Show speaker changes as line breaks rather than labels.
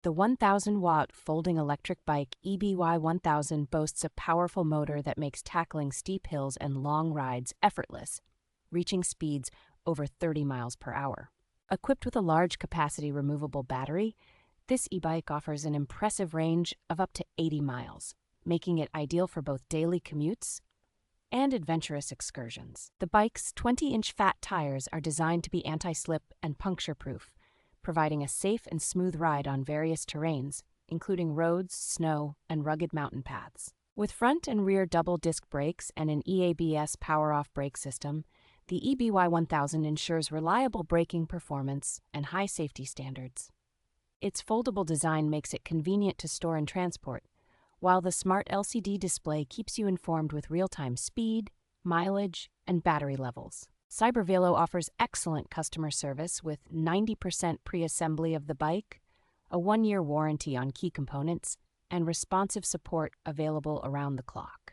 The 1,000-watt Folding Electric Bike EBY-1000 boasts a powerful motor that makes tackling steep hills and long rides effortless, reaching speeds over 30 miles per hour. Equipped with a large capacity removable battery, this e-bike offers an impressive range of up to 80 miles, making it ideal for both daily commutes and adventurous excursions. The bike's 20-inch fat tires are designed to be anti-slip and puncture-proof, providing a safe and smooth ride on various terrains, including roads, snow, and rugged mountain paths. With front and rear double-disc brakes and an EABS power-off brake system, the EBY-1000 ensures reliable braking performance and high safety standards. Its foldable design makes it convenient to store and transport, while the smart LCD display keeps you informed with real-time speed, mileage, and battery levels. Cybervelo offers excellent customer service with 90% pre-assembly of the bike, a 1-year warranty on key components, and responsive support available around the clock.